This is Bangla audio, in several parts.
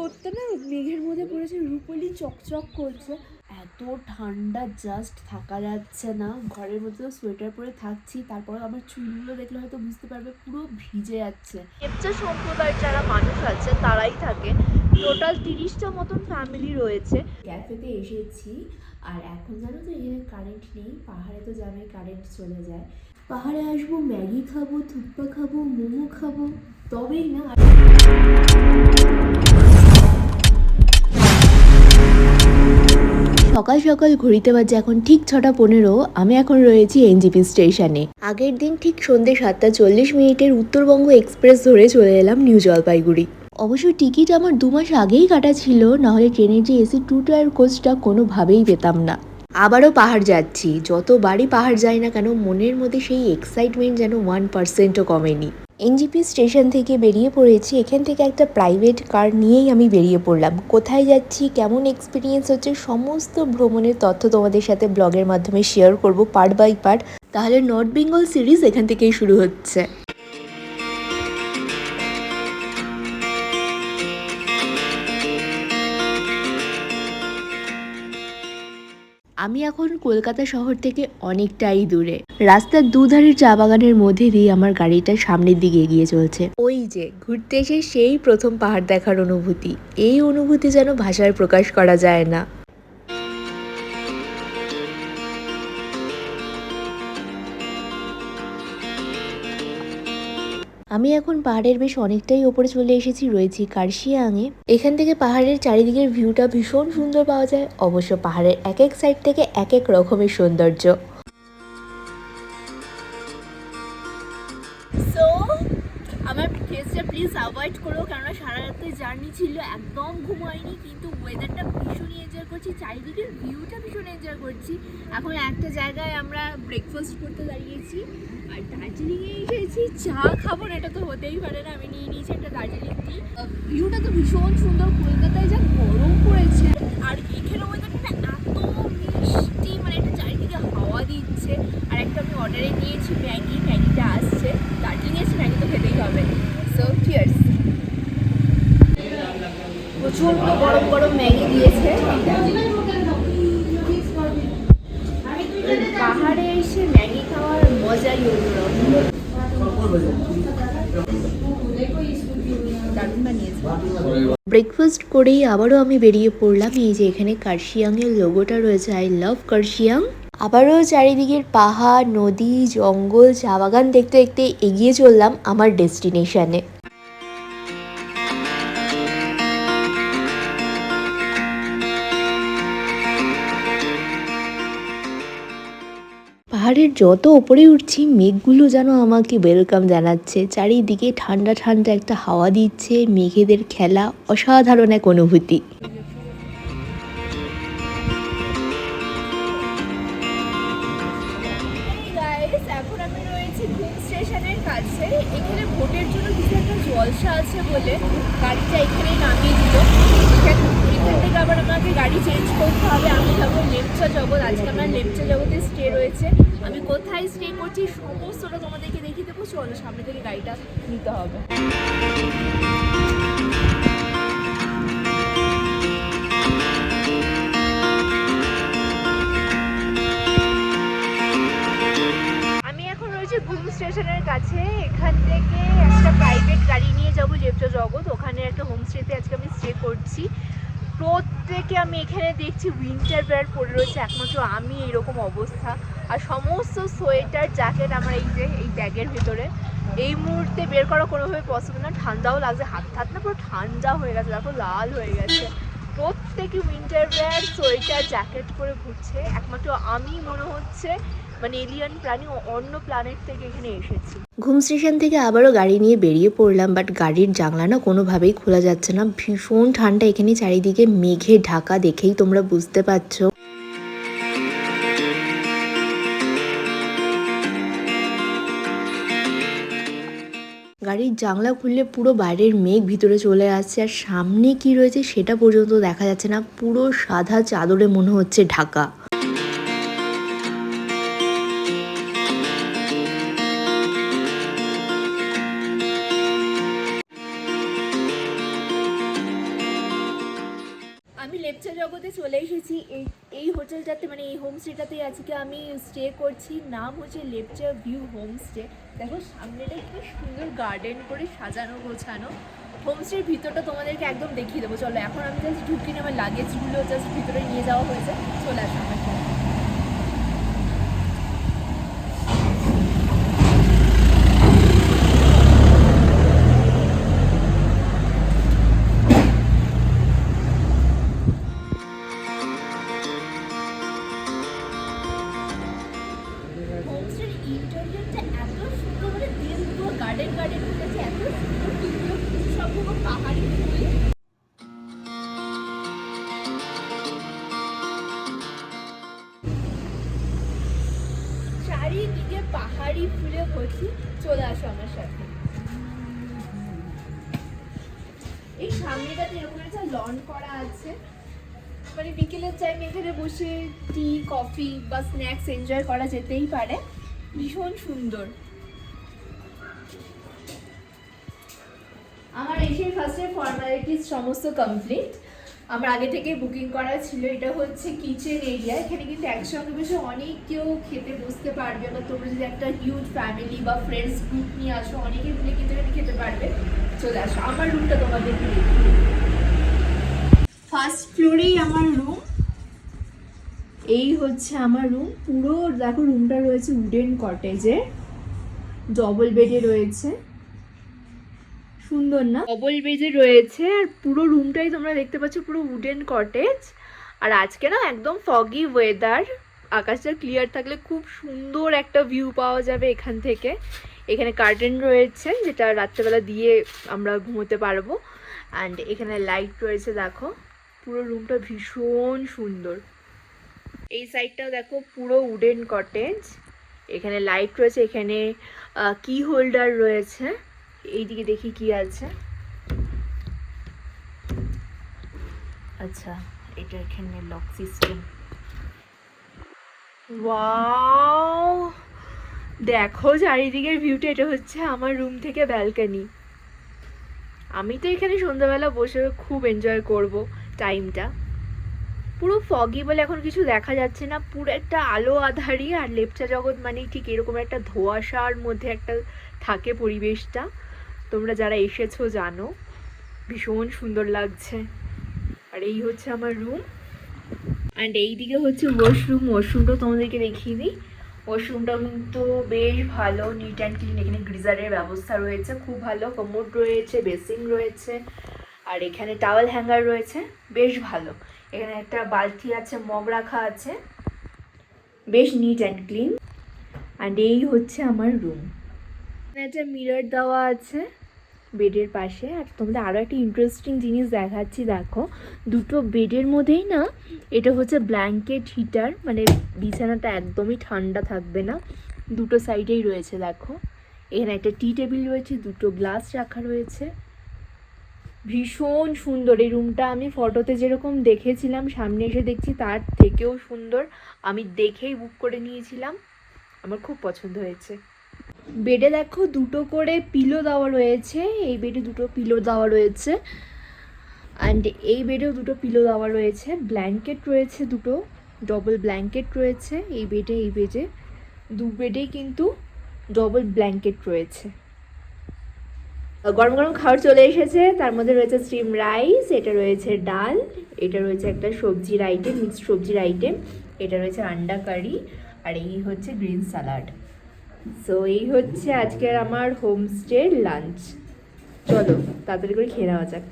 রোদটা না মেঘের মধ্যে পড়েছে, রুপোলি চকচক করছে। এত ঠান্ডা, জাস্ট থাকা যাচ্ছে না। ঘরের মধ্যে সোয়েটার পরে থাকছি, তারপর আমার চুলগুলো দেখলে হয়তো বুঝতে পারবে পুরো ভিজে যাচ্ছে। লেপচা সম্প্রদায়ের যারা মানুষ আছে তারাই থাকে, টোটাল 30টা মতন ফ্যামিলি রয়েছে। ক্যাফেতে এসেছি, আর এখন জানো তো এখানে কারেন্ট নেই। পাহাড়ে তো জানোই কারেন্ট চলে যায়। পাহাড়ে আসবো, ম্যাগি খাবো, থুপ্পা খাবো, মোমো খাবো, তবেই না। সকাল সকাল ঘড়িতে বাজে এখন ঠিক 6:15। আমি এখন রয়েছি এনজিপি স্টেশনে। আগের দিন ঠিক সন্ধ্যে 7:40 উত্তরবঙ্গ এক্সপ্রেস ধরে চলে এলাম নিউ জলপাইগুড়ি। অবশ্য টিকিট আমার 2 মাস আগেই কাটা ছিল, নাহলে ট্রেনের যে এসি 2 টায়ার কোচটা কোনোভাবেই পেতাম না। আবারও পাহাড় যাচ্ছি। যতবারই পাহাড় যাই না কেন, মনের মধ্যে সেই এক্সাইটমেন্ট যেন 1%ও কমেনি। এনজিপি স্টেশন থেকে বেরিয়ে পড়েছি। এখান থেকে একটা প্রাইভেট কার নিয়েই আমি বেরিয়ে পড়লাম। কোথায় যাচ্ছি, কেমন এক্সপিরিয়েন্স হচ্ছে, সমস্ত ভ্রমণের তথ্য তোমাদের সাথে ব্লগের মাধ্যমে শেয়ার করব পার্ট বাই পার্ট। তাহলে নর্থ বেঙ্গল সিরিজ এখান থেকেই শুরু হচ্ছে। আমি এখন কলকাতা শহর থেকে অনেকটাই দূরে। রাস্তার দুধারের চা বাগানের মধ্যে দিয়ে আমার গাড়িটা সামনের দিকে এগিয়ে চলছে। ওই যে ঘুরতে এসে সেই প্রথম পাহাড় দেখার অনুভূতি, এই অনুভূতি যেন ভাষায় প্রকাশ করা যায় না। আমি এখন পাহাড়ের বেশ অনেকটাই ওপরে চলে এসেছি, রয়েছি কার্শিয়াংয়ে। এখান থেকে পাহাড়ের চারিদিকের ভিউটা ভীষণ সুন্দর পাওয়া যায়। অবশ্য পাহাড়ের এক এক সাইড থেকে এক এক রকমের সৌন্দর্য। সো আমার ফেসটা প্লিজ অ্যাভয়েড করো, কেননা সারা রাতের জার্নি ছিল, একদম ঘুমাইনি, কিন্তু ওয়েদারটা ভীষণই এনজয় করছি, চারিদিকের ভিউটা ভীষণ এনজয় করছি। এখন একটা জায়গায় আমরা ব্রেকফাস্ট করতে দাঁড়িয়েছি, আর দার্জিলিংয়ে এসেছি, চা খাবো না এটা তো হতেই পারে না। আমি নিয়ে নিয়েছি একটা দার্জিলিং টি। ভিউটা তো ভীষণ সুন্দর। কলকাতায় যা গরম পড়েছে, আর এখানে ওয়েদারটা এত মিষ্টি, মানে একটা চারিদিকে হাওয়া দিচ্ছে। আর একটা আমি অর্ডারে নিয়েছি ম্যাগি, ম্যাগিটা আসছে। দার্জিলিং এসে ম্যাগি তো খেতেই হবে। So cheers. প্রচণ্ড গরম গরম ম্যাগি দিয়েছে। পাহাড়ে এসে ম্যাগি খাওয়ার মজাই অন্যরকম। ব্রেকফাস্ট করেই আবারও আমি বেরিয়ে পড়লাম। এই যে এখানে কার্শিয়াংয়ের লোগোটা রয়েছে, আই লাভ কার্শিয়াং। আবারও চারিদিকের পাহাড়, নদী, জঙ্গল, চা বাগান দেখতে দেখতে এগিয়ে চললাম আমার ডেস্টিনেশনে। পাহাড়ের যত ওপরে উঠছি, মেঘগুলো যেন আমাকে ওয়েলকাম জানাচ্ছে। চারিদিকে ঠান্ডা ঠান্ডা একটা হাওয়া দিচ্ছে, মেঘেদের খেলা, অসাধারণ এক অনুভূতি। এখন আমি রয়েছি ঘুম স্টেশনের কাছে। এখানে ভোটের জন্য কিছু একটা জলসা আছে বলে গাড়িটা এখানে নামিয়ে দিল। এখান থেকে আবার আমাকে গাড়ি চেঞ্জ করতে হবে। আমি যাবো লেপচা জগৎ। আজকে আমার লেপচা জগতে স্টে রয়েছে। আমি কোথায় স্টে করছি সমস্তটা তোমাদেরকে দেখিয়ে দেবো। চলো সামনে থেকে গাড়িটা নিতে হবে। ঘুম স্টেশনের কাছে। এখান থেকে একটা প্রাইভেট গাড়ি নিয়ে যাবো লেপচা জগৎ। ওখানে একটা হোমস্টেতে আজকে আমি স্টে করছি। প্রত্যেকে আমি এখানে দেখছি উইন্টার ওয়্যার পরে রয়েছে, একমাত্র আমি এইরকম অবস্থা। আর সমস্ত সোয়েটার, জ্যাকেট আমার এই যে এই ব্যাগের ভিতরে। এই মুহূর্তে বের করা কোনোভাবে পসিবল না। ঠান্ডাও লাগছে, হাত না পুরো ঠান্ডা হয়ে গেছে, দেখো লাল হয়ে গেছে। প্রত্যেকে উইন্টার ওয়্যার, সোয়েটার, জ্যাকেট পরে ঘুরছে। একমাত্র আমি মনে হচ্ছে মানে এলিয়ান প্রাণী, অন্য প্ল্যানেট থেকে এখানে এসেছি। ঘুম স্টেশন থেকে আবারও গাড়ি নিয়ে বেরিয়ে পড়লাম, বাট গাড়ির জানলা না কোনোভাবেই খোলা যাচ্ছে না। ভীষণ ঠান্ডা এখানে, চারিদিকে মেঘে ঢাকা, দেখেই তোমরা বুঝতে পারছো। গাড়ির জানলা খুললে পুরো বাইরের মেঘ ভিতরে চলে আসছে, আর সামনে কি রয়েছে সেটা পর্যন্ত দেখা যাচ্ছে না। পুরো সাদা চাদরে মনে হচ্ছে ঢাকা। আমি লেপচা জগতে চলে এসেছি। এই হোটেলটাতে মানে এই হোমস্টেটাতেই আজকে আমি স্টে করছি। নাম হচ্ছে লেপচা ভিউ হোমস্টে। দেখো সামনেটা কি সুন্দর গার্ডেন করে সাজানো গোছানো। হোমস্টের ভিতরটা তোমাদেরকে একদম দেখিয়ে দেবো। চলো এখন আমি জাস্ট ঢুকি না, আমার লাগেজগুলো জাস্ট ভিতরে নিয়ে যাওয়া হয়েছে। চলে আসো আমার সাথে। হোমস্টের ইন্টেরিয়রটা এত সুন্দর, মানে দিল পুরো গার্ডেন গার্ডেন হয়ে গেছে, এত সুন্দর কিন্তু সব পুরো পাহাড়ি ফুল। চারিদিকে পাহাড়ি ফুলে ভর্তি। চলে আসো আমার সাথে। এই সামনেটাতে এরকম একটা লন করা আছে, মানে বিকেলের টাইম এখানে বসে টি কফি বা স্ন্যাক্স এনজয় করা যেতেই পারে। ভীষণ সুন্দর। আমার এসে ফার্স্টে ফর্মালিটিস সমস্ত কমপ্লিট। আমার আগে থেকে বুকিং করা ছিল। এটা হচ্ছে কিচেন এরিয়া। এখানে কিন্তু একসঙ্গে বসে অনেক কেউ খেতে বসতে পারবে, বা তোমরা যদি একটা হিউজ ফ্যামিলি বা ফ্রেন্ডস গ্রুপ নিয়ে আসো, অনেকে মিলে কিন্তু এখানে খেতে পারবে। চলে আসো, আমার রুমটা তোমাদেরকে দেখি। ফার্স্ট ফ্লোরেই আমার রুম। এই হচ্ছে আমার রুম। পুরো দেখো রুমটা রয়েছে উডেন কটেজে, ডবল বেডে রয়েছে। সুন্দর না? ডবল বেডে রয়েছে আর পুরো রুমটাই তোমরা দেখতে পাচ্ছ পুরো উডেন কটেজ। আর আজকে না একদম ফগি ওয়েদার, আকাশটা ক্লিয়ার থাকলে খুব সুন্দর একটা ভিউ পাওয়া যাবে এখান থেকে। এখানে কার্টেন রয়েছে যেটা রাত্রেবেলা দিয়ে আমরা ঘুমোতে পারবো। অ্যান্ড এখানে লাইট রয়েছে। দেখো পুরো রুমটা ভীষণ সুন্দর। এই সাইডটাও দেখো পুরো উডেন কটেজ। এখানে লাইট রয়েছে, এখানে কি হোল্ডার রয়েছে। এইদিকে দেখি কি আছে। আচ্ছা, এটা এখানে লক সিস্টেম। ওয়াও, দেখো চারিদিকের ভিউটা। এটা হচ্ছে আমার রুম থেকে ব্যালকনি। আমি তো এখানে সন্ধ্যাবেলা বসে খুব এনজয় করব টাইমটা। পুরো ফগি বলে এখন কিছু দেখা যাচ্ছে না, পুরো একটা আলো আধারি। আর লেপচা জগৎ মানে ঠিক এরকম একটা ধোঁয়াশার মধ্যে একটা থাকে পরিবেশটা। তোমরা যারা এসেছো জানো, ভীষণ সুন্দর লাগছে। আর এই হচ্ছে আমার রুম। অ্যান্ড এইদিকে হচ্ছে ওয়াশরুম। ওয়াশরুমটাও তোমাদেরকে দেখিয়ে দিই। ওয়াশরুমটাও কিন্তু বেশ ভালো, নিট অ্যান্ড ক্লিন। এখানে গ্রিজারের ব্যবস্থা রয়েছে, খুব ভালো। কমোড রয়েছে, বেসিন রয়েছে, আর এখানে টাওয়েল হ্যাঙ্গার রয়েছে, বেশ ভালো। এখানে একটা বালতি আছে, মগ রাখা আছে, বেশ নিট অ্যান্ড ক্লিন। অ্যান্ড এই হচ্ছে আমার রুম। এখানে একটা মিরর দেওয়া আছে বেডের পাশে। আর তোমাদের আরও একটা ইন্টারেস্টিং জিনিস দেখাচ্ছি। দেখো দুটো বেডের মধ্যেই না এটা হচ্ছে ব্ল্যাঙ্কেট হিটার, মানে বিছানাটা একদমই ঠান্ডা থাকবে না। দুটো সাইডেই রয়েছে। দেখো এখানে একটা টি টেবিল রয়েছে, দুটো গ্লাস রাখা রয়েছে। ভীষণ সুন্দর এই রুমটা। আমি ফটোতে যেরকম দেখেছিলাম, সামনে এসে দেখছি তার থেকেও সুন্দর। আমি দেখেই বুক করে নিয়েছিলাম, আমার খুব পছন্দ হয়েছে। বেডে দেখো দুটো করে পিলো দেওয়া রয়েছে। এই বেডে দুটো পিলো দেওয়া রয়েছে, অ্যান্ড এই বেডেও দুটো পিলো দেওয়া রয়েছে। ব্ল্যাঙ্কেট রয়েছে দুটো, ডবল ব্ল্যাঙ্কেট রয়েছে এই বেডে। এই বেডে দু বেডেই কিন্তু ডবল ব্ল্যাঙ্কেট রয়েছে। গরম গরম খাবার চলে এসেছে। তার মধ্যে রয়েছে স্টিম রাইস, এটা রয়েছে ডাল, এটা রয়েছে একটা সবজির আইটেম, মিক্সড সবজির আইটেম, এটা রয়েছে আন্ডা কারি, আর এই হচ্ছে গ্রিন স্যালাড। সো এই হচ্ছে আজকের আমার হোমস্টে লাঞ্চ। চলো তাড়াতাড়ি করে খেয়ে নেওয়া যাক।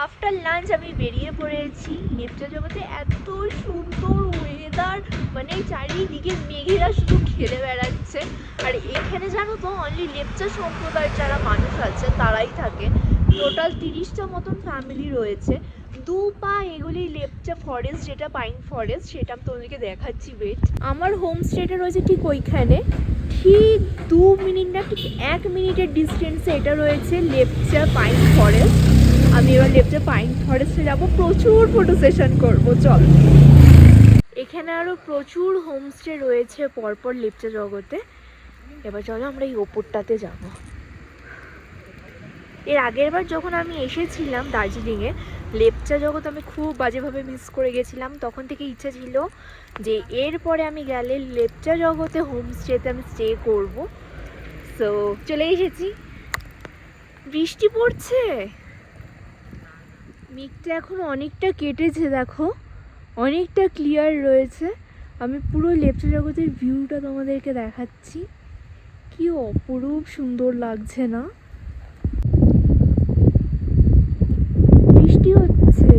আফটার লাঞ্চ আমি বেরিয়ে পড়েছি। লেপচা জগতে এত সুন্দর ওয়েদার, মানে চারিদিকে মেঘেরা শুধু খেলে বেড়াচ্ছে। আর এখানে জানো তো অনলি লেপচা সম্প্রদায়ের যারা মানুষ আছে তারাই থাকে। টোটাল 30টা মতন ফ্যামিলি রয়েছে। দু পা এগুলি লেপচা ফরেস্ট, যেটা পাইন ফরেস্ট, সেটা আমি তোমাদেরকে দেখাচ্ছি। ওয়েট, আমার হোমস্টেটা রয়েছে ঠিক ওইখানে, ঠিক 2 মিনিট না ঠিক 1 মিনিটের ডিস্টেন্সে এটা রয়েছে লেপচা পাইন ফরেস্ট। আমি এবার লেপচা পাইন ফরেস্টে যাবো, প্রচুর ফটো সেশন করবো। চল, এখানে আরও প্রচুর হোমস্টে রয়েছে পরপর লেপচা জগতে। এবার চলো আমরা এই ওপরটাতে যাবো। এর আগের বার যখন আমি এসেছিলাম দার্জিলিংয়ে, লেপচা জগৎ আমি খুব বাজেভাবে মিস করে গেছিলাম। তখন থেকে ইচ্ছা ছিল যে এরপরে আমি গেলে লেপচা জগতে হোমস্টেতে আমি স্টে করব। সো চলে এসেছি। বৃষ্টি পড়ছে, মেঘটা এখন অনেকটা কেটেছে, দেখো অনেকটা ক্লিয়ার রয়েছে। আমি পুরো লেপচা জগতের ভিউটা তোমাদেরকে দেখাচ্ছি। কি অপরূপ সুন্দর লাগছে না? বৃষ্টি হচ্ছে,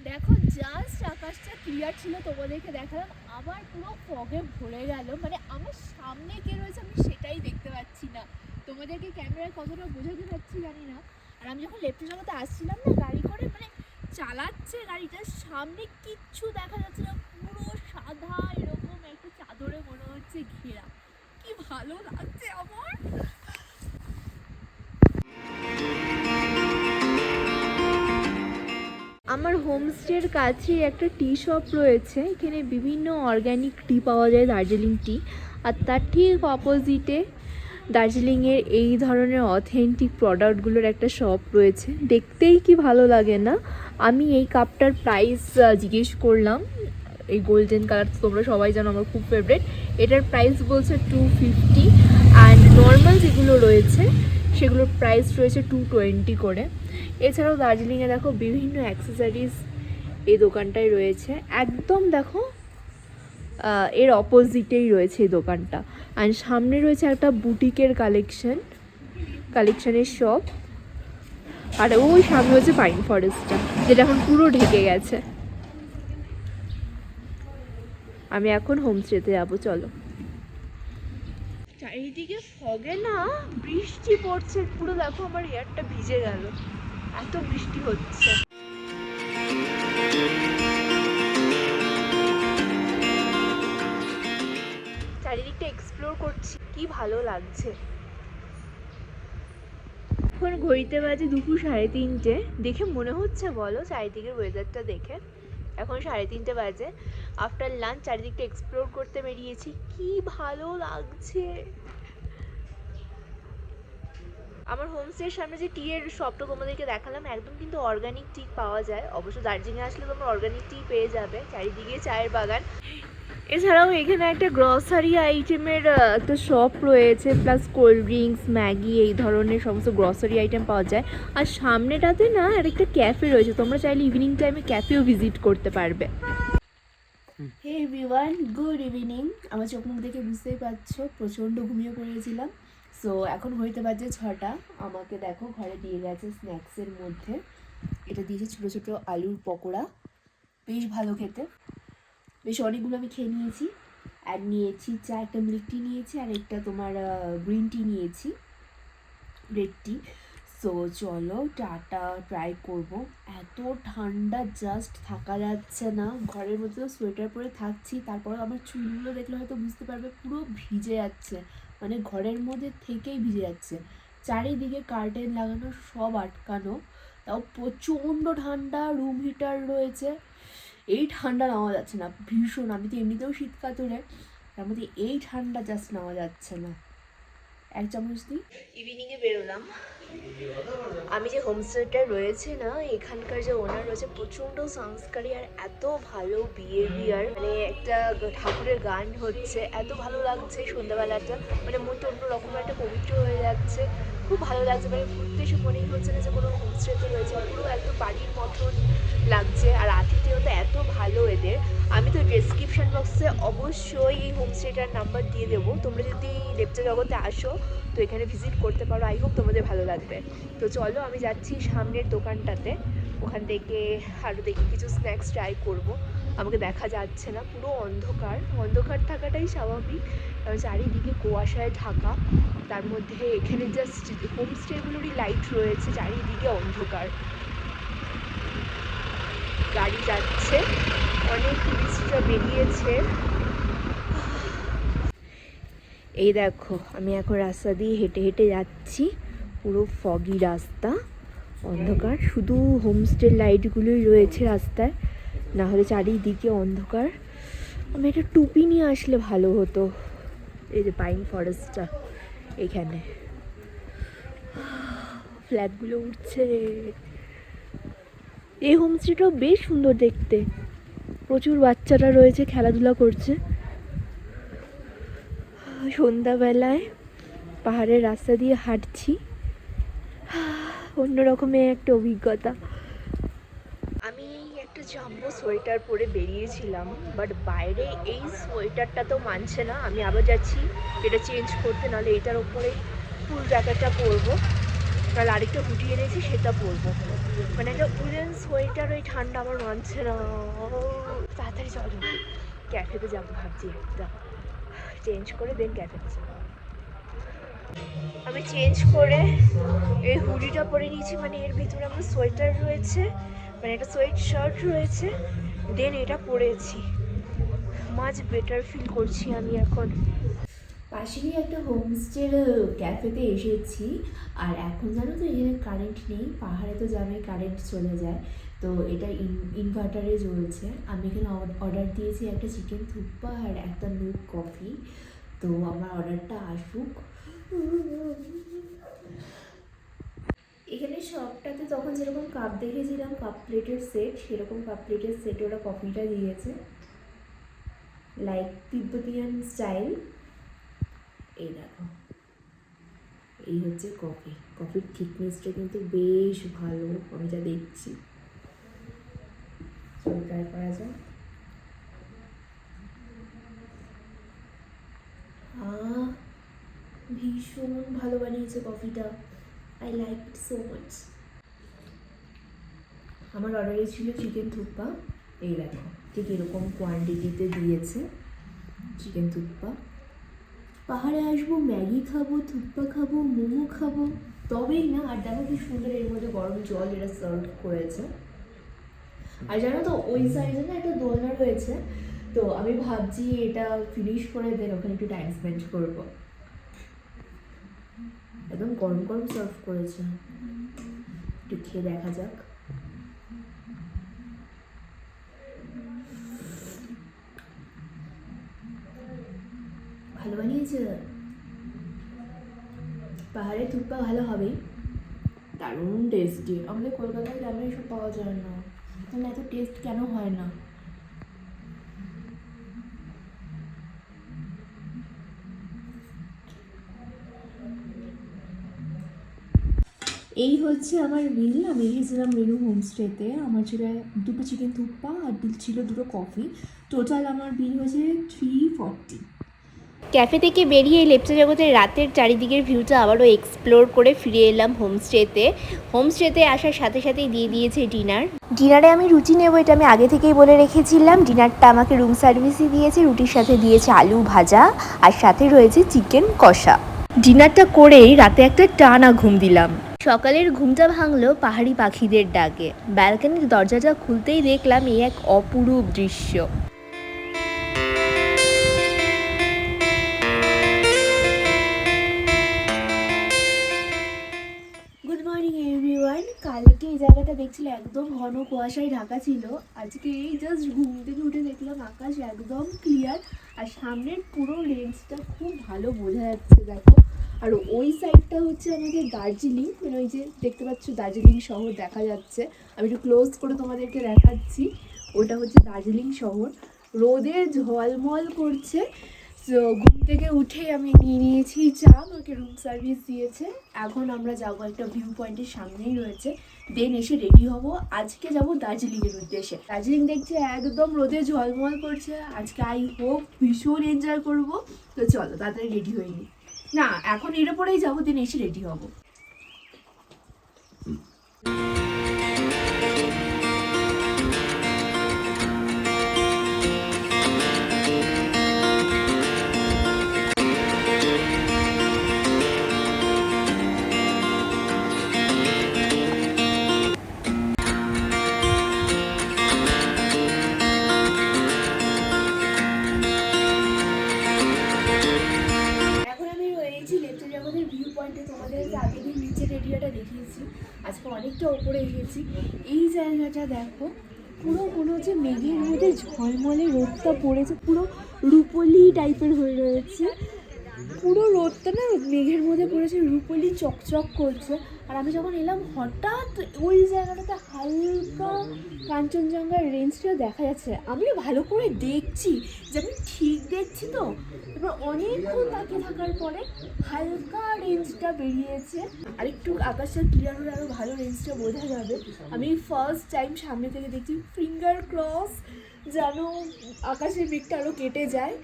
দেখো জাস্ট আকাশটা ক্লিয়ার ছিল, তোমাদেরকে দেখালাম, আবার পুরো ফগে ভরে গেল। মানে আমার সামনে কে রয়েছে আমি সেটাই দেখতে পাচ্ছি না। তোমাদেরকে ক্যামেরায় কতটা বোঝাতে পারছি জানি না। আর আমি যখন লেপচা জগতে আসছিলাম না গাড়ি করে, মানে চালাচ্ছে গাড়িটার সামনে কিচ্ছু দেখা যাচ্ছে না, পুরো সাদা এরকম একটা চাদরে মনে হচ্ছে ঘেরা। কি ভালো লাগছে আমার। আমার হোমস্টের কাছে একটা টি শপ রয়েছে, এখানে বিভিন্ন অর্গ্যানিক টি পাওয়া যায়, দার্জিলিং টি। আর তার ঠিক অপোজিটে দার্জিলিংয়ের এই ধরনের অথেন্টিক প্রোডাক্টগুলোর একটা শপ রয়েছে। দেখতেই কি ভালো লাগে না? আমি এই কাপটার প্রাইস জিজ্ঞেস করলাম, এই গোল্ডেন কালার তো তোমরা সবাই জানো আমার খুব ফেভারিট। এটার প্রাইস বলছে 250, অ্যান্ড নর্মাল যেগুলো রয়েছে সেগুলোর প্রাইস রয়েছে 220 করে। এছাড়াও দার্জিলিংয়ে দেখো বিভিন্ন অ্যাক্সেসরিজ এই দোকানটায় রয়েছে, একদম দেখো এর অপোজিটেই রয়েছে এই দোকানটা। আর সামনে রয়েছে একটা বুটিকের কালেকশনের শপ। আর ওই সামনে হচ্ছে পাইন ফরেস্টটা, যেটা এখন পুরো ঢেকে গেছে। আমি এখন হোমস্টেতে যাবো, চলো। চারিদিকে ফগে না বৃষ্টি পড়ছে, পুরো দেখো আমার এয়ারটা ভিজে গেল, এত বৃষ্টি হচ্ছে। চারিদিকটা এক্সপ্লোর করছি, কি ভালো লাগছে। এখন ঘড়িতে বাজে দুপুর 3:30। দেখে মনে হচ্ছে বলো চারিদিকের ওয়েদারটা দেখে? এখন 3:30 বাজে। আফটার লাঞ্চ চারিদিকটা এক্সপ্লোর করতে বেরিয়েছি, কি ভালো লাগছে। আমার হোমস্টের সামনে যে টি এর শপটা তোমাদেরকে দেখালাম, একদম কিন্তু অর্গানিক টি পাওয়া যায়। অবশ্য দার্জিলিংয়ে আসলে তোমরা অর্গানিক টি পেয়ে যাবে, চারিদিকে চায়ের বাগান। এছাড়াও এখানে একটা গ্রসারি আইটেমের একটা শপ রয়েছে, প্লাস কোল্ড ড্রিঙ্কস, ম্যাগি, এই ধরনের সমস্ত গ্রসারি আইটেম পাওয়া যায়। আর সামনেটাতে না আর একটা ক্যাফে রয়েছে, তোমরা চাইলে ইভিনিং টাইমে ক্যাফেও ভিজিট করতে পারবে। Hey everyone, good evening. আমার চোখ মুখ দেখে বুঝতেই পারছো প্রচণ্ড ঘুমিয়ে পড়েছিলাম। সো এখন হইতে বাজে 6টা। আমাকে দেখো ঘরে দিয়ে গেছে স্ন্যাক্সের মধ্যে, এটা দিয়েছে ছোটো ছোটো আলুর পকোড়া, বেশ ভালো খেতে, বেশ অনেকগুলো আমি খেয়ে নিয়েছি। আর নিয়েছি চা, একটা মিল্ক টি নিয়েছি, আর একটা তোমার গ্রিন টি নিয়েছি, রেড টি। সো চলো টাটা ট্রাই করব। এত ঠান্ডা জাস্ট থাকা যাচ্ছে না, ঘরের মধ্যে তো সোয়েটার পরে থাকছি, তারপর আমার চুলগুলো দেখলে হয়তো বুঝতে পারবে পুরো ভিজে যাচ্ছে, মানে ঘরের মধ্যে থেকেই ভিজে যাচ্ছে। চারিদিকে কার্টেন লাগানো, সব আটকানো, তাও প্রচণ্ড ঠান্ডা, রুম হিটার রয়েছে। এই ঠান্ডা নামা যাচ্ছে না ভীষণ, আমি তো এমনিতেও শীত কাতরে, তার মধ্যে এই ঠান্ডা জাস্ট নামা যাচ্ছে না। এক চামচ দিই। ইভিনিংয়ে বেরোলাম। আমি যে হোমস্টেটা রয়েছে না, এখানকার যে ওনার রয়েছে প্রচণ্ড সংস্কারী আর এত ভালো বিহেভিয়ার, মানে একটা ঠাকুরের গান হচ্ছে, এত ভালো লাগছে সন্ধ্যাবেলাটা, মানে মনটা অন্য রকম একটা পবিত্র হয়ে যাচ্ছে, খুব ভালো লাগছে। মানে ঘুরতে এসে মনেই হচ্ছে না যে কোনো হোমস্টেতে রয়েছে, পুরো এত বাড়ির মতন লাগছে। আর আতিথেয়তা এত ভালো এদের। আমি তো ডেসক্রিপশন বক্সে অবশ্যই এই হোমস্টেটার নাম্বার দিয়ে দেবো, তোমরা যদি লেপচা জগতে আসো তো এখানে ভিজিট করতে পারো। আই হোপ তোমাদের ভালো লাগবে। তো চলো আমি যাচ্ছি সামনের দোকানটাতে, ওখান থেকে আরও দেখি কিছু স্ন্যাক্স ট্রাই করব। আমাকে দেখা যাচ্ছে না, পুরো অন্ধকার, অন্ধকার থাকাটাই স্বাভাবিক, কারণ চারিদিকে কুয়াশায় ঢাকা, তার মধ্যে এখানে জাস্ট হোমস্টেগুলোরই লাইট রয়েছে, চারিদিকে অন্ধকার। গাড়ি যাচ্ছে, অনেক টুরিস্টরা বেরিয়েছে। এই দেখো আমি এখন রাস্তা দিয়ে হেঁটে হেঁটে যাচ্ছি, পুরো ফগি রাস্তা, অন্ধকার, শুধু হোমস্টের লাইটগুলোই রয়েছে রাস্তায়, না হলে চারিদিকে অন্ধকার। আমি একটা টুপি নিয়ে আসলে ভালো হতো। এই যে পাইন ফরেস্টটা এখানে, ফ্ল্যাগগুলো উঠছে। এই হোমস্টেটাও বেশ সুন্দর দেখতে, প্রচুর বাচ্চারা রয়েছে, খেলাধুলা করছে। সন্ধ্যাবেলায় পাহাড়ের রাস্তা দিয়ে হাঁটছি, অন্যরকমের একটা অভিজ্ঞতা। আমি একটা জাম্বো সোয়েটার পরে বেরিয়েছিলাম, বাট বাইরে এই সোয়েটারটা তো মানছে না। আমি আবার যাচ্ছি এটা চেঞ্জ করতে, নাহলে এটার ওপরে ফুল জ্যাকেটটা পরবো, তাহলে আরেকটা হুডি এনেছি সেটা পরবো। মানে একটা উলেন সোয়েটার, ওই ঠান্ডা আমার মানছে না। তাড়াতাড়ি চলো, ক্যাফেতে যাবো ভাবছি, একটা চেঞ্জ করে দেন ক্যাফেতে যাবো। আমি চেঞ্জ করে এই হুডিটা পরে নিয়েছি, মানে এর ভিতরে আমার সোয়েটার রয়েছে, মানে একটা সোয়েট শার্ট রয়েছে, দেন এটা পরেছি। মাছ বেটার ফিল করছি আমি এখন। পাশেই একটা হোমস্টের ক্যাফেতে এসেছি, আর এখন জানো তো এখানে কারেন্ট নেই, পাহাড়ে তো জানোই কারেন্ট চলে যায়, তো এটা ইনভার্টারে চলছে। আমি এখানে অর্ডার দিয়েছি একটা চিকেন থুপ্পা আর একটা মিল্ক কফি, তো আমার অর্ডারটা আসুক। এখানে সবটাতে তখন যেরকম কাপ দেখেছিলাম কাপ প্লেটের সেট, সেরকম কাপ প্লেটের সেটে ওরা কফিটা দিয়েছে, লাইক তিব্বতিয়ান স্টাইল। এই দেখো, এই হচ্ছে কফি। কফির থিকনেসটা কিন্তু বেশ ভালো, আমি যা দেখছি। ট্রাই করা যায়। ভীষণ ভালো বানিয়েছে কফিটা, I like it so much. আমার অর্ডারে ছিল চিকেন থুপ্পা, এই দেখো ঠিক এরকম কোয়ান্টিটিতে দিয়েছে চিকেন থুপ্পা। পাহাড়ে আসবো, ম্যাগি খাবো, থুপ্পা খাবো, মোমো খাবো, তবেই না। আর দেখো কি সুন্দর এর মধ্যে গরম জল এরা সার্ভ করেছে। আর জানো তো ওই সাইডে না একটা দোলনা রয়েছে, তো আমি ভাবছি এটা ফিনিশ করে দেন ওখানে একটু টাইম স্পেন্ড করবো। একদম গরম গরম সার্ভ করেছে, একটু খেয়ে দেখা যাক। ভালো বানিয়েছে, পাহাড়ে থুপ্পা ভালো হবেই, দারুণ টেস্টি। আমাদের কলকাতায় গ্রামে এসব পাওয়া যায় না, তাহলে এত টেস্ট কেন হয় না? এই হচ্ছে আমার মিল। আমি এসেছিলাম মেনু হোমস্টেতে, আমার ছিল 2টো চিকেন থুপ্পা আর ছিল 2টো কফি, টোটাল আমার বিল হয়েছে 340। ক্যাফে থেকে বেরিয়ে লেপচা জগতের রাতের চারিদিকের ভিউটা আবারও এক্সপ্লোর করে ফিরে এলাম হোমস্টেতে। হোমস্টেতে আসার সাথে সাথেই দিয়ে দিয়েছে ডিনার। ডিনারে আমি রুটি নেবো, এটা আমি আগে থেকেই বলে রেখেছিলাম। ডিনারটা আমাকে রুম সার্ভিসই দিয়েছে, রুটির সাথে দিয়েছে আলু ভাজা আর সাথে রয়েছে চিকেন কষা। ডিনারটা করেই রাতে একটা টানা ঘুম দিলাম। সকালের ঘুমটা ভাঙলো পাহাড়ি পাখিদের ডাকে। ব্যালকনির দরজাটা খুলতেই দেখলাম এই এক অপরূপ দৃশ্য। Good morning everyone. কালকে এই জায়গাটা দেখছিল একদম ঘন কুয়াশায় ঢাকা ছিল, আজকে এই জাস্ট ঘুম থেকে উঠে দেখলাম আকাশ একদম ক্লিয়ার, আর সামনের পুরো রেঞ্জটা খুব ভালো বোঝা যাচ্ছে। দেখো, আর ওই সাইডটা হচ্ছে আমাদের দার্জিলিং, মানে ওই যে দেখতে পাচ্ছ দার্জিলিং শহর দেখা যাচ্ছে। আমি একটু ক্লোজ করে তোমাদেরকে দেখাচ্ছি, ওটা হচ্ছে দার্জিলিং শহর। রোদে ঝলমল করছে। তো ঘুম থেকে উঠেই আমি নিয়ে নিয়েছি চা, আমাকে রুম সার্ভিস দিয়েছে। এখন আমরা যাবো একটা ভিউ পয়েন্টের সামনেই রয়েছে, দেন এসে রেডি হব। আজকে যাব দার্জিলিংয়ের উদ্দেশ্যে। দার্জিলিং দেখছে একদম রোদে ঝলমল করছে, আজকে আই হোপ ভীষণ এনজয় করবো। তো চলো তাড়াতাড়ি রেডি হয়ে নিই, না এখন এর পরেই যাবো, দেন এসে রেডি হব। তোমাদের আগের দিন নিচের এরিয়াটা দেখিয়েছি, আজকে অনেকটা ওপরে এসেছি। এই জায়গাটা দেখো, পুরো মনে হচ্ছে মেঘের মধ্যে ঝলমলে রোদটা পড়েছে, পুরো রুপোলি টাইপের হয়ে রয়েছে। পুরো রোদটা না মেঘের মধ্যে পড়েছে, রুপোলি চকচক করছে। আর আমি যখন এলাম হঠাৎ ওই জায়গাটাতে হালকা কাঞ্চনজঙ্ঘার রেঞ্জটা দেখা যাচ্ছে। আমিও ভালো করে দেখছি যে আমি ঠিক দেখছি তো। এবার অনেকক্ষণ তাকিয়ে থাকার পরে হালকা রেঞ্জটা বেরিয়েছে, আর একটু আকাশটা ক্লিয়ার হলে আরও ভালো রেঞ্জটা বোঝা যাবে। আমি ফার্স্ট টাইম সামনে থেকে দেখছি, ফিঙ্গার ক্রস যেন আকাশের মেঘটা আরও কেটে যায়।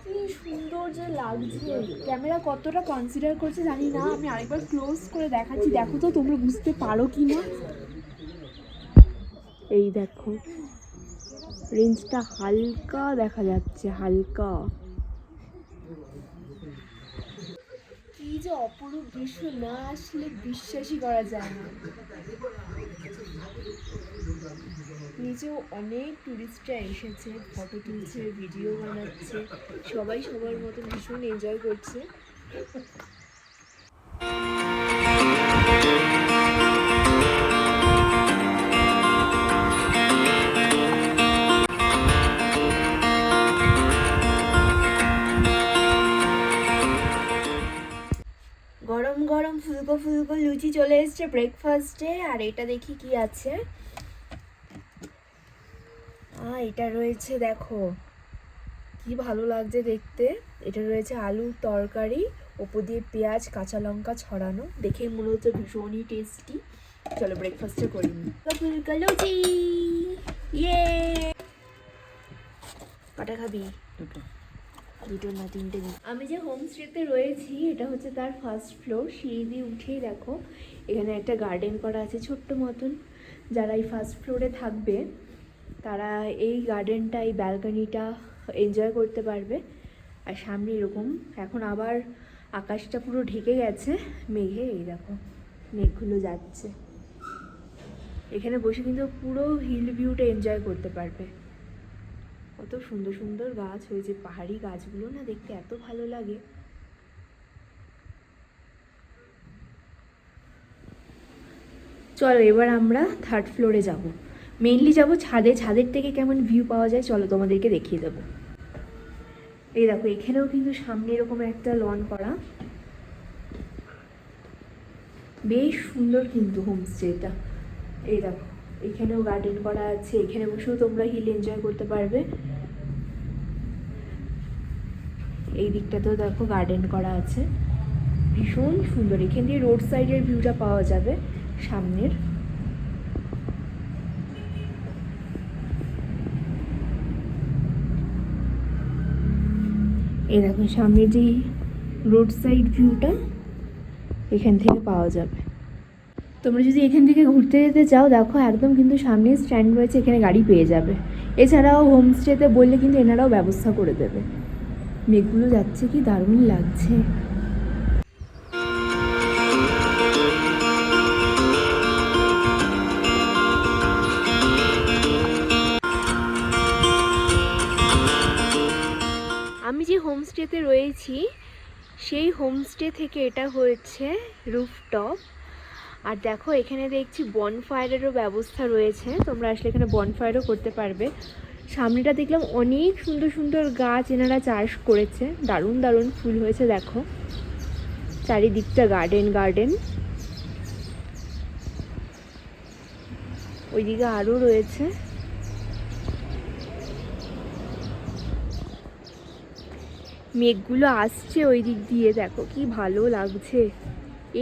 কি সুন্দর যে লাগছে, ক্যামেরা কতটা কনসিডার করছে জানি না। আমি আরেকবার ক্লোজ করে দেখাচ্ছি, দেখো তো তোমরা বুঝতে পারো কি না। এই দেখো রেঞ্জটা হালকা দেখা যাচ্ছে, হালকা। কি যে অপরূপ দৃশ্য, না আসলে বিশ্বাসই করা যায় না। নিচেও অনেক টুরিস্টরা এসেছে, ফটো তুলছে, ভিডিও বানাচ্ছে, সবাই সবার মতো ভীষণ এনজয় করছে। গরম গরম ফুলকো ফুলকো লুচি চলে এসছে ব্রেকফাস্টে। আর এটা দেখি কি আছে। এটা রয়েছে, দেখো কি ভালো লাগছে দেখতে। এটা রয়েছে আলুর তরকারি, ওপর দিয়ে পেঁয়াজ কাঁচা লঙ্কা ছড়ানো, দেখে মনে হচ্ছে ভীষণই টেস্টি। চলো ব্রেকফাস্টে করি নি। ফুলকো লুচি, ইয়ে। কটা খাবি? দুটো না তিনটে দিন। আমি যে হোমস্টেতে রয়েছি এটা হচ্ছে তার ফার্স্ট ফ্লোর। সিঁড়ি দিয়ে উঠেই দেখো এখানে একটা গার্ডেন করা আছে ছোট্ট মতন। যারা এই ফার্স্ট ফ্লোরে থাকবে তারা এই গার্ডেনটা, এই ব্যালকনিটা এনজয় করতে পারবে। আর সামনে এরকম এখন আবার আকাশটা পুরো ঢেকে গেছে মেঘে, এই দেখো মেঘগুলো যাচ্ছে। এখানে বসে কিন্তু পুরো হিল ভিউটা এনজয় করতে পারবে। কত সুন্দর সুন্দর গাছ হয়েছে, পাহাড়ি গাছগুলো না দেখতে এত ভালো লাগে। চলো এবার আমরা থার্ড ফ্লোরে যাব। মেইনলি যাব ছাদে, ছাদের থেকে কেমন ভিউ পাওয়া যায় চলো তোমাদেরকে দেখিয়ে দেবো। এই দেখো এখানেও কিন্তু সামনে এরকম একটা লন করা, বেশ সুন্দর কিন্তু হোমস্টেটা। এই দেখো এখানেও গার্ডেন করা আছে, এখানে বসেও তোমরা হিল এনজয় করতে পারবে। এই দিকটাতেও দেখো গার্ডেন করা আছে, ভীষণ সুন্দর। এখান দিয়ে রোড সাইডের ভিউটা পাওয়া যাবে সামনের। এই দেখো সামনের যে রোড সাইড ভিউটা এখান থেকে পাওয়া যাবে। তোমরা যদি এখান থেকে ঘুরতে যেতে চাও দেখো একদম কিন্তু সামনে স্ট্যান্ড রয়েছে, এখানে গাড়ি পেয়ে যাবে। এছাড়াও হোমস্টেতে বললে কিন্তু এনারাও ব্যবস্থা করে দেবে। মেঘগুলো যাচ্ছে, কি দারুণ লাগছে। আমি যে হোমস্টেতে রয়েছি সেই হোমস্টে থেকে এটা হয়েছে রুফটপ। আর দেখো এখানে দেখছি বনফায়ারেরও ব্যবস্থা রয়েছে, তোমরা আসলে এখানে বনফায়ারও করতে পারবে। সামনেটা দেখলাম অনেক সুন্দর সুন্দর গাছ এনারা চাষ করেছে, দারুণ দারুণ ফুল হয়েছে দেখো। চারিদিকটা গার্ডেন গার্ডেন। ওইদিকে আরও রয়েছে। মেঘগুলো আসছে ওই দিক দিয়ে, দেখো কি ভালো লাগছে।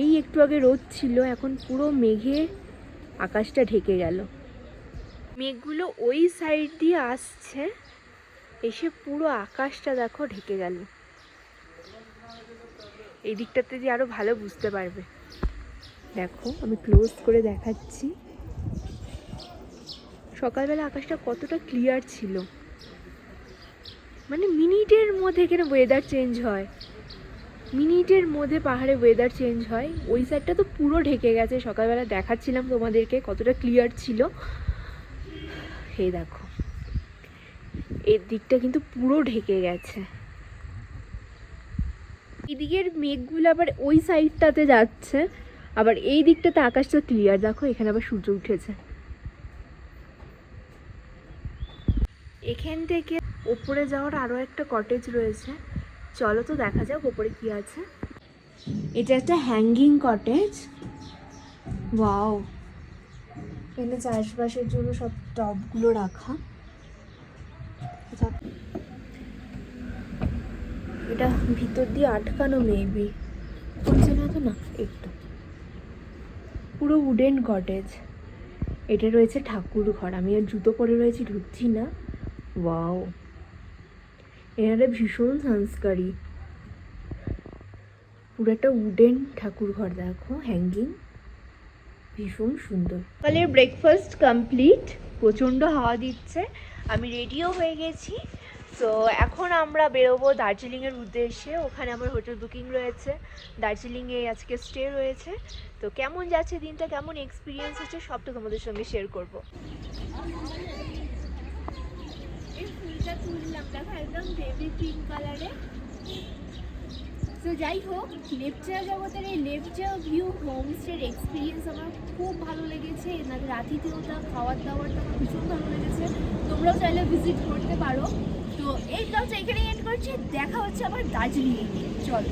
এই একটু আগে রোদ ছিল, এখন পুরো মেঘে আকাশটা ঢেকে গেল। মেঘগুলো ওই সাইড দিয়ে আসছে, এসে পুরো আকাশটা দেখো ঢেকে গেল। এই দিকটাতে দিয়ে আরো ভালো বুঝতে পারবে। দেখো আমি ক্লোজ করে দেখাচ্ছি, সকালবেলা আকাশটা কতটা ক্লিয়ার ছিল। মানে মিনিটের মধ্যে এখানে ওয়েদার চেঞ্জ হয়, মিনিটের মধ্যে পাহাড়ে ওয়েদার চেঞ্জ হয়। ওই সাইডটা তো পুরো ঢেকে গেছে, সকালবেলা দেখাচ্ছিলাম তোমাদেরকে কতটা ক্লিয়ার ছিল। এই দেখো এর দিকটা কিন্তু পুরো ঢেকে গেছে। এদিকের মেঘগুলো আবার ওই সাইডটাতে যাচ্ছে, আবার এই দিকটাতে আকাশটা ক্লিয়ার। দেখো এখানে আবার সূর্য উঠেছে। এখান থেকে ওপরে যাওয়ার আরও একটা কটেজ রয়েছে, চলো তো দেখা যাক ওপরে কি আছে। এটা একটা হ্যাঙ্গিং কটেজ। ওয়াও, এখানে চাষবাসের জন্য সব টবগুলো রাখা। এটা ভিতর দিয়ে আটকানো মেবি, খুলছে না তো, না একটু। পুরো উডেন কটেজ। এটা রয়েছে ঠাকুর ঘর, আমি আর জুতো পরে রয়েছি, ঢুকছি না। ওয়াও, এখানে ভীষণ সংস্কারী, পুরো একটা উডেন ঠাকুর ঘর, দেখো হ্যাঙ্গিং, ভীষণ সুন্দর। সকালের ব্রেকফাস্ট কমপ্লিট, প্রচণ্ড হাওয়া দিচ্ছে, আমি রেডিও হয়ে গেছি। সো এখন আমরা বেরোবো দার্জিলিংয়ের উদ্দেশ্যে, ওখানে আমার হোটেল বুকিং রয়েছে, দার্জিলিংয়ে আজকে স্টে রয়েছে। তো কেমন যাচ্ছে দিনটা, কেমন এক্সপিরিয়েন্স হচ্ছে, সবটা তোমাদের সঙ্গে শেয়ার করবো। এই ফুলটা তুললাম, দেখো একদম বেবি পিঙ্ক কালারে। তো যাই হোক, লেপচা জগতের এই লেপচা ভিউ হোমস্টের এক্সপিরিয়েন্স আমার খুব ভালো লেগেছে। এনাদের আতিথেয়তা, খাওয়ার দাওয়ারটা আমার ভীষণ ভালো লেগেছে। তোমরাও চাইলে ভিজিট করতে পারো। তো এই ব্লগটা এখানেই এন্ড করছি, দেখা হচ্ছে আবার দার্জিলিংয়ে গিয়ে। চলো।